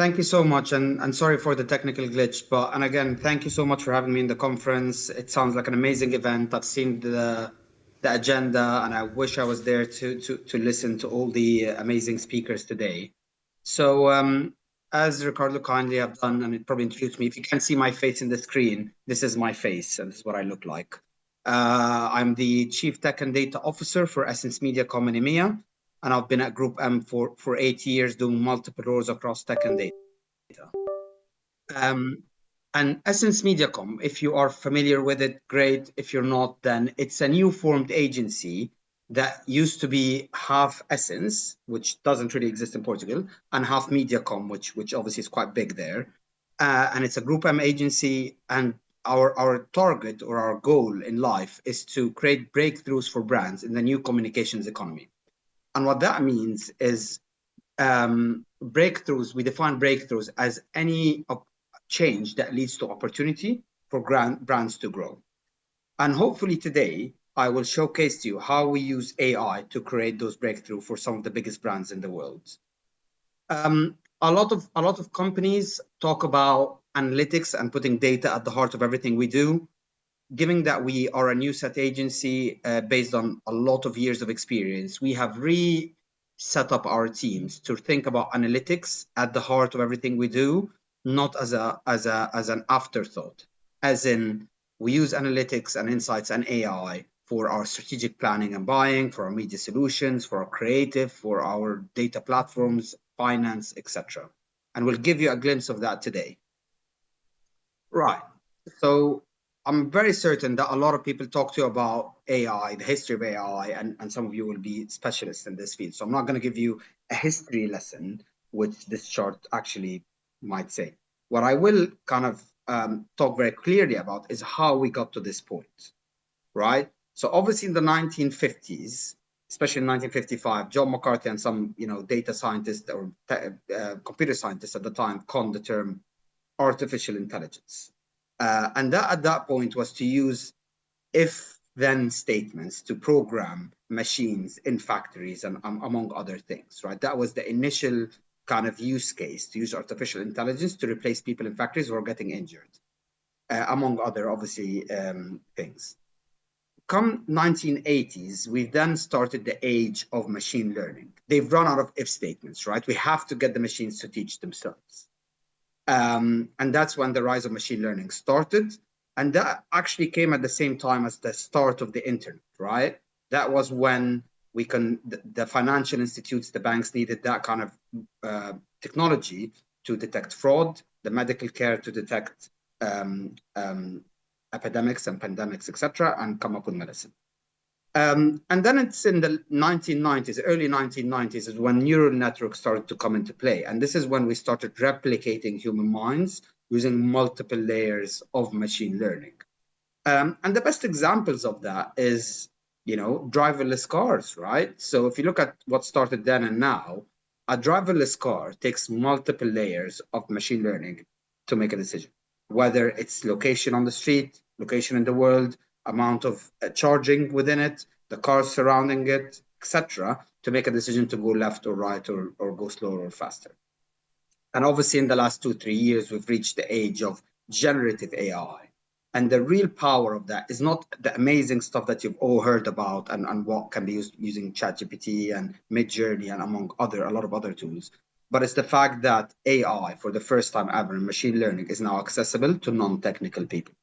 Thank you so much, and sorry for the technical glitch, and again, thank you so much for having me in the conference. It sounds like an amazing event. I've seen the agenda, and I wish I was there to listen to all the amazing speakers today. So, as Ricardo kindly have done, and it probably introduced me, if you can't see my face in the screen, this is my face, and this is what I look like. I'm the Chief Tech and Data Officer for EssenceMediacom in EMEA, and I've been at GroupM for 8 years, doing multiple roles across tech and data. Um, and EssenceMediacom, if you are familiar with it, great. If you're not, then it's a new formed agency that used to be half Essence, which doesn't really exist in Portugal, and half Mediacom, which obviously is quite big there. And it's a GroupM agency, and our target or our goal in life is to create breakthroughs for brands in the new communications economy. And what that means is breakthroughs. We define breakthroughs as any change that leads to opportunity for brands to grow. And hopefully today, I will showcase to you how we use AI to create those breakthroughs for some of the biggest brands in the world. A lot of companies talk about analytics and putting data at the heart of everything we do. Given that we are a new set agency based on a lot of years of experience, we have set up our teams to think about analytics at the heart of everything we do, not as an afterthought. As in, we use analytics and insights and AI for our strategic planning and buying, for our media solutions, for our creative, for our data platforms, finance, etc. And we'll give you a glimpse of that today. Right. So I'm very certain that a lot of people talk to you about AI, the history of AI, and some of you will be specialists in this field. So I'm not going to give you a history lesson, which this chart actually might say. What I will kind of talk very clearly about is how we got to this point, right? So obviously in the 1950s, especially in 1955, John McCarthy and some data scientists or computer scientists at the time coined the term artificial intelligence. And that at that point was to use if-then statements to program machines in factories and among other things, right? That was the initial kind of use case, to use artificial intelligence to replace people in factories who are getting injured, among other, obviously, things. Come 1980s, we then started the age of machine learning. They've run out of if statements, right? We have to get the machines to teach themselves. And that's when the rise of machine learning started. And that actually came at the same time as the start of the internet, right? That was when the financial institutes, the banks needed that kind of technology to detect fraud, the medical care to detect epidemics and pandemics, etc., and come up with medicine. And then it's in the 1990s, early 1990s, is when neural networks started to come into play. And this is when we started replicating human minds using multiple layers of machine learning. And the best examples of that is, driverless cars, right? So if you look at what started then and now, a driverless car takes multiple layers of machine learning to make a decision, whether it's location on the street, location in the world, amount of charging within it, the cars surrounding it, etc., to make a decision to go left or right or go slower or faster. And obviously, in the last 2-3 years, we've reached the age of generative AI. And the real power of that is not the amazing stuff that you've all heard about and what can be used using ChatGPT and Midjourney and among a lot of other tools. But it's the fact that AI, for the first time ever in machine learning, is now accessible to non-technical people.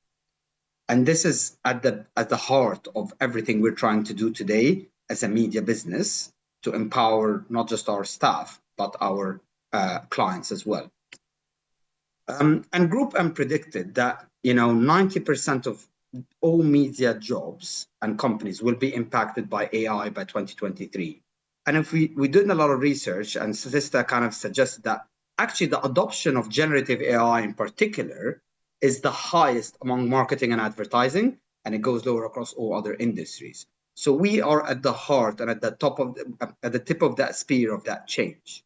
And this is at the heart of everything we're trying to do today as a media business to empower not just our staff, but our clients as well. And GroupM predicted that 90% of all media jobs and companies will be impacted by AI by 2023. And if we did a lot of research, and Statista kind of suggested that actually the adoption of generative AI in particular is the highest among marketing and advertising, and it goes lower across all other industries. So we are at the heart and at the tip of that spear of that change.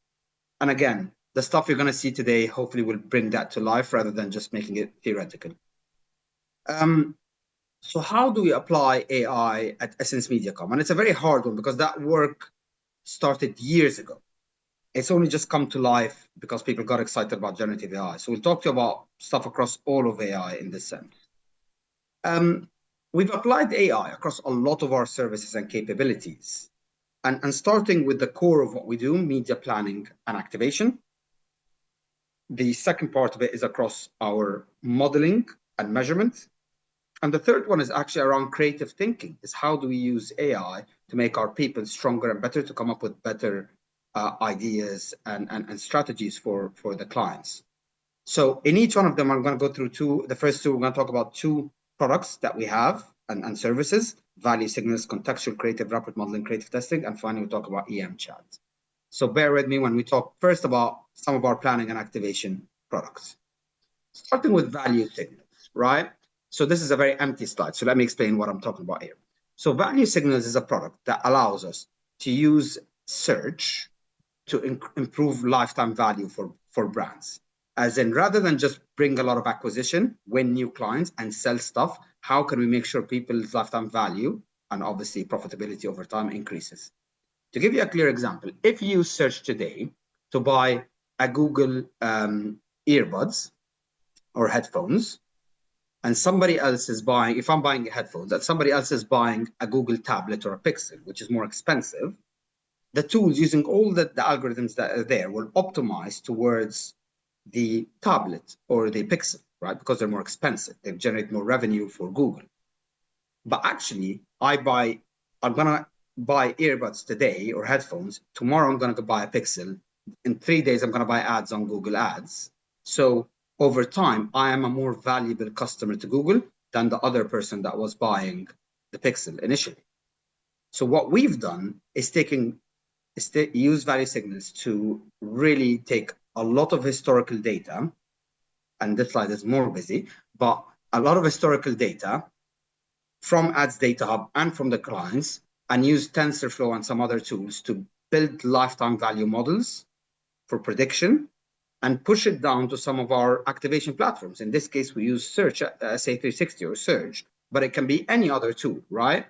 And again, the stuff you're going to see today hopefully will bring that to life rather than just making it theoretical. So how do we apply AI at EssenceMediacom? And it's a very hard one because that work started years ago. it's only just come to life because people got excited about generative AI. So we'll talk to you about stuff across all of AI in this sense. We've applied AI across a lot of our services and capabilities. And starting with the core of what we do, media planning and activation. The second part of it is across our modeling and measurement. And the third one is actually around creative thinking, is how do we use AI to make our people stronger and better, to come up with better ideas and strategies for the clients. So in each one of them, I'm going to go through the first two, we're going to talk about two products that we have and services: value signals, contextual creative, rapid modeling, creative testing, and finally we'll talk about EM chat. So bear with me when we talk first about some of our planning and activation products. Starting with value signals, right? So this is a very empty slide. So let me explain what I'm talking about here. So value signals is a product that allows us to use search to improve lifetime value for brands. As in, rather than just bring a lot of acquisition, win new clients, and sell stuff, how can we make sure people's lifetime value and obviously profitability over time increases? To give you a clear example, if you search today to buy a Google earbuds or headphones, and somebody else is buying, if I'm buying headphones, and somebody else is buying a Google tablet or a Pixel, which is more expensive, the tools using all the algorithms that are there will optimize towards the tablet or the Pixel, right? Because they're more expensive. They generate more revenue for Google. But actually, I'm going to buy earbuds today or headphones. Tomorrow, I'm going to go buy a Pixel. In 3 days, I'm going to buy ads on Google Ads. So over time, I am a more valuable customer to Google than the other person that was buying the Pixel initially. So what we've done is use value signals to really take a lot of historical data, and this slide is more busy, but a lot of historical data from Ads Data Hub and from the clients, and use TensorFlow and some other tools to build lifetime value models for prediction and push it down to some of our activation platforms. In this case, we use Search, SA360 or Surge, but it can be any other tool, right?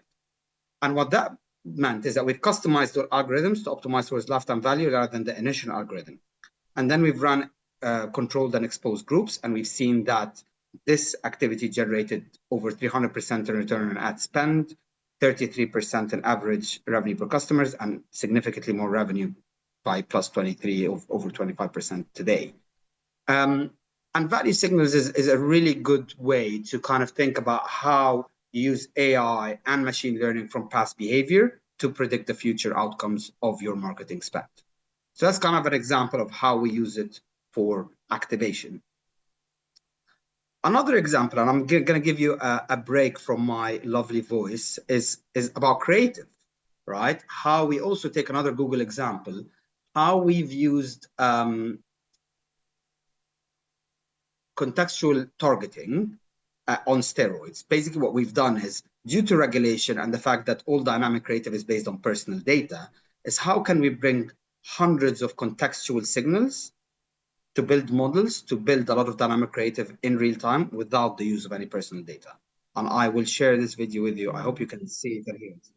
And what that meant is that we've customized our algorithms to optimize towards lifetime value rather than the initial algorithm. And then we've run controlled and exposed groups, and we've seen that this activity generated over 300% in return on ad spend, 33% in average revenue per customers, and significantly more revenue by plus 23 over 25% today. And value signals is a really good way to kind of think about how you use AI and machine learning from past behavior to predict the future outcomes of your marketing spend. So that's kind of an example of how we use it for activation. Another example, and I'm going to give you a break from my lovely voice, is about creative, right? How we also take another Google example, how we've used contextual targeting on steroids. Basically, what we've done is, due to regulation and the fact that all dynamic creative is based on personal data, is how can we bring hundreds of contextual signals to build models, to build a lot of dynamic creative in real time without the use of any personal data. And I will share this video with you. I hope you can see it and hear it.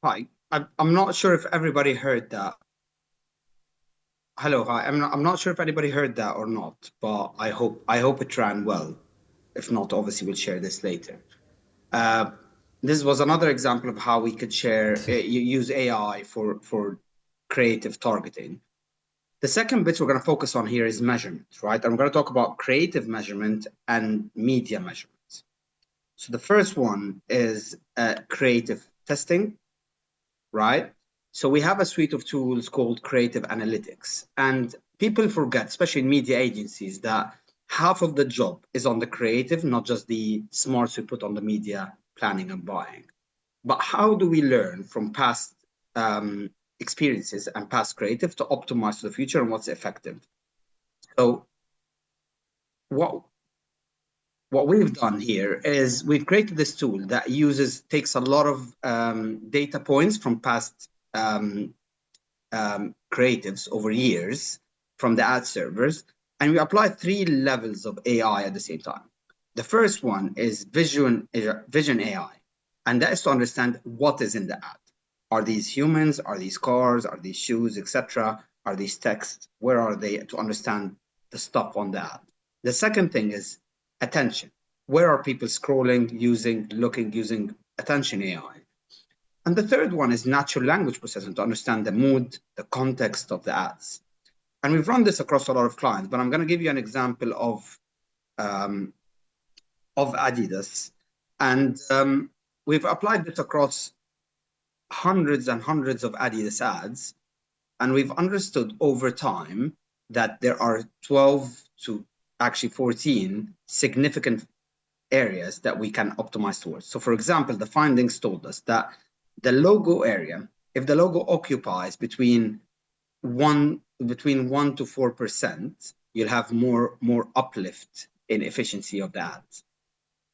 Hi, I'm not sure if everybody heard that. Hello, hi. I'm not sure if anybody heard that or not, but I hope it ran well. If not, obviously we'll share this later. Uh, this was another example of how we could use AI for creative targeting. The second bit we're going to focus on here is measurement, right? And we're going to talk about creative measurement and media measurement. So the first one is creative testing, right? So we have a suite of tools called creative analytics. And people forget, especially in media agencies, that half of the job is on the creative, not just the smarts we put on the media planning and buying. But how do we learn from past experiences and past creative to optimize for the future and what's effective? So what what we've done here is we've created this tool that takes a lot of data points from past creatives over years from the ad servers, and we apply 3 levels of AI at the same time. The first one is vision AI, and that is to understand what is in the ad. Are these humans? Are these cars? Are these shoes, etc.? Are these text? Where are they? To understand the stuff on the ad. The second thing is attention. Where are people scrolling, using attention AI? And the third one is natural language processing to understand the mood, the context of the ads. And we've run this across a lot of clients, but I'm going to give you an example of Adidas. And we've applied this across hundreds and hundreds of Adidas ads. And we've understood over time that there are 12 to actually 14 significant areas that we can optimize towards. So for example, the findings told us that the logo area, if the logo occupies between 1 to 4%, you'll have more uplift in efficiency of the ads.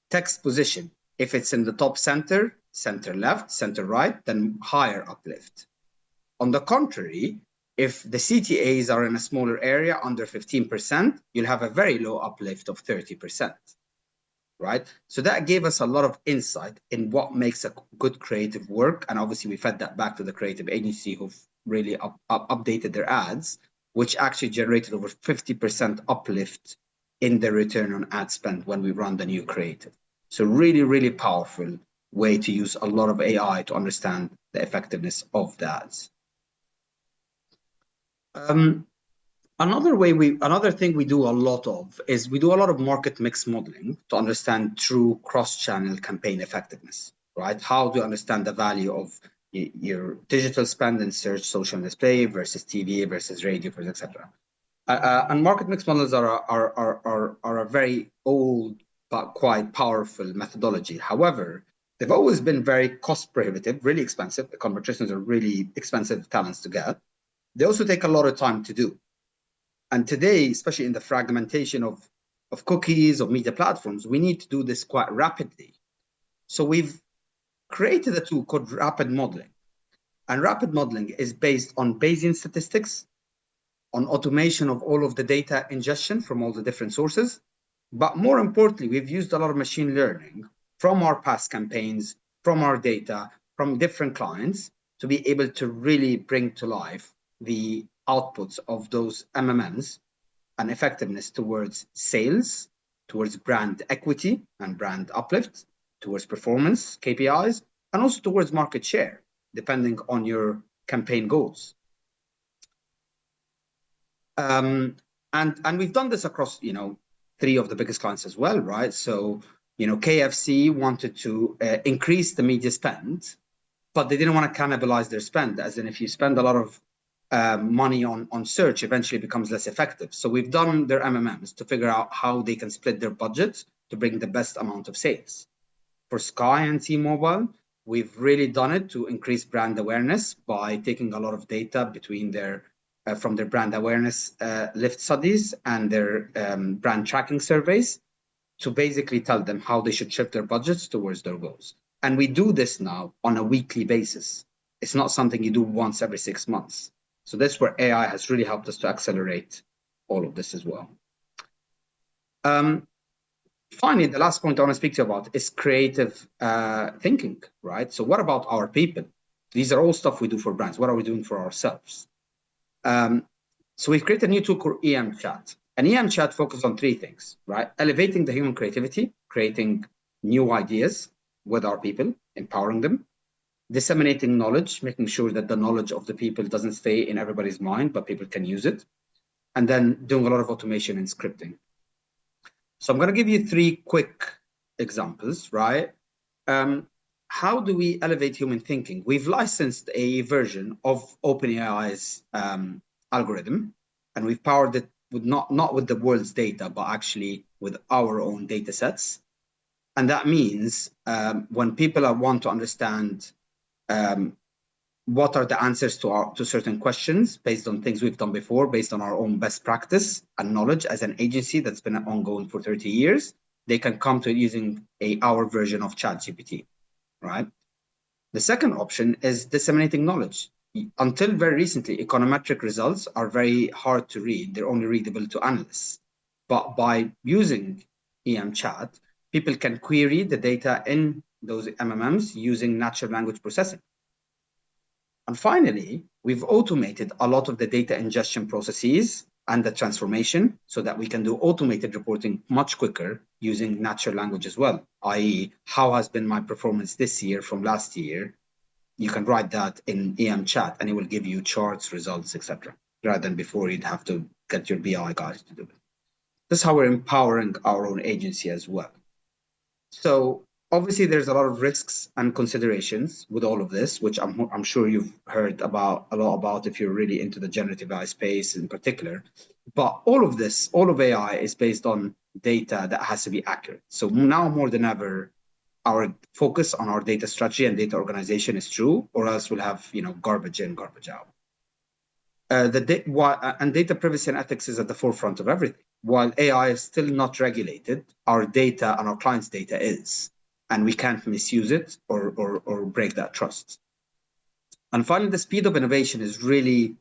Text position, if it's in the top center, center left, center right, then higher uplift. On the contrary, if the CTAs are in a smaller area, under 15%, you'll have a very low uplift of 30%. Right? So that gave us a lot of insight in what makes a good creative work. And obviously we fed that back to the creative agency who've really updated their ads, which actually generated over 50% uplift in the return on ad spend when we run the new creative. So really, really powerful way to use a lot of AI to understand the effectiveness of the ads. Another thing we do a lot of is we do a lot of market mix modeling to understand true cross-channel campaign effectiveness, right? How do you understand the value of your digital spend in search, social display versus TV versus radio, etc. And market mix models are a very old but quite powerful methodology. However, they've always been very cost prohibitive, really expensive. The competitions are really expensive talents to get. They also take a lot of time to do. And today, especially in the fragmentation of cookies, of media platforms, we need to do this quite rapidly. So we've created a tool called rapid modeling. And rapid modeling is based on Bayesian statistics, on automation of all of the data ingestion from all the different sources. But more importantly, we've used a lot of machine learning from our past campaigns, from our data, from different clients to be able to really bring to life the outputs of those MMMs and effectiveness towards sales, towards brand equity and brand uplift, towards performance KPIs, and also towards market share, depending on your campaign goals. And we've done this across, 3 of the biggest clients as well, right? So, KFC wanted to increase the media spend, but they didn't want to cannibalize their spend, as in if you spend a lot of money on search, eventually becomes less effective. So we've done their MMMs to figure out how they can split their budgets to bring the best amount of sales. For Sky and T-Mobile, we've really done it to increase brand awareness by taking a lot of data between from their brand awareness lift studies and their brand tracking surveys to basically tell them how they should shift their budgets towards their goals. And we do this now on a weekly basis. It's not something you do once every 6 months. So that's where AI has really helped us to accelerate all of this as well. Finally, the last point I want to speak to you about is creative thinking, right? So what about our people? These are all stuff we do for brands. What are we doing for ourselves? So we've created a new tool called EM Chat. And EM Chat focuses on three things, right? Elevating the human creativity, creating new ideas with our people, empowering them, disseminating knowledge, making sure that the knowledge of the people doesn't stay in everybody's mind, but people can use it, and then doing a lot of automation and scripting. So I'm going to give you three quick examples, right? How do we elevate human thinking? We've licensed a version of OpenAI's algorithm, and we've powered it with not with the world's data, but actually with our own data sets. And that means when people want to understand what are the answers to certain questions based on things we've done before, based on our own best practice and knowledge as an agency that's been ongoing for 30 years, they can come to it using our version of ChatGPT, right? The second option is disseminating knowledge. Until very recently, econometric results are very hard to read. They're only readable to analysts. But by using EM Chat, people can query the data in those MMMs using natural language processing. And finally, we've automated a lot of the data ingestion processes and the transformation so that we can do automated reporting much quicker using natural language as well, i.e. how has been my performance this year from last year? You can write that in EM Chat and it will give you charts, results, etc. Rather than before you'd have to get your BI guys to do it. This is how we're empowering our own agency as well. So obviously there's a lot of risks and considerations with all of this, which I'm sure you've heard a lot about if you're really into the generative AI space in particular. But all of this, all of AI is based on data that has to be accurate. So now more than ever, our focus on our data strategy and data organization is true, or else we'll have garbage in, garbage out. And data privacy and ethics is at the forefront of everything. While AI is still not regulated, our data and our clients' data is, and we can't misuse it or break that trust. And finally, the speed of innovation is really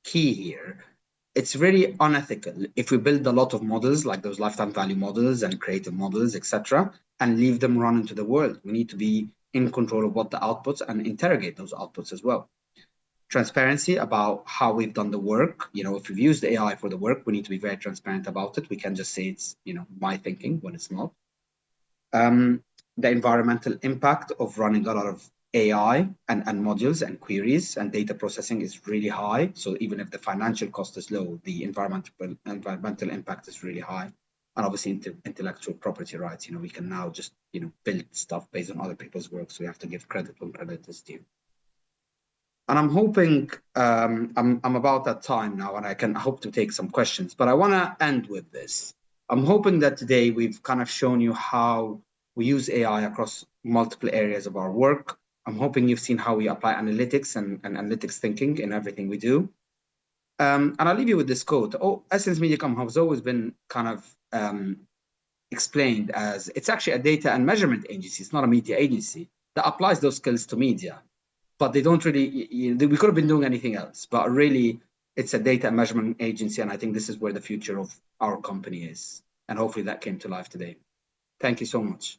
key here. It's really unethical if we build a lot of models like those lifetime value models and creative models, etc., and leave them run into the world. We need to be in control of what the outputs and interrogate those outputs as well. Transparency about how we've done the work. If we've used AI for the work, we need to be very transparent about it. We can't just say it's, my thinking when it's not. The environmental impact of running a lot of AI and modules and queries and data processing is really high. So even if the financial cost is low, the environmental impact is really high. And obviously intellectual property rights, we can now just, build stuff based on other people's work. So we have to give credit when credit is due. And I'm hoping, I'm about that time now and I hope to take some questions, but I want to end with this. I'm hoping that today we've kind of shown you how we use AI across multiple areas of our work. I'm hoping you've seen how we apply analytics and analytics thinking in everything we do. And I'll leave you with this quote. EssenceMediacom has always been kind of explained as it's actually a data and measurement agency. It's not a media agency that applies those skills to media, but they don't really, we could have been doing anything else, but really it's a data and measurement agency. And I think this is where the future of our company is. And hopefully that came to life today. Thank you so much.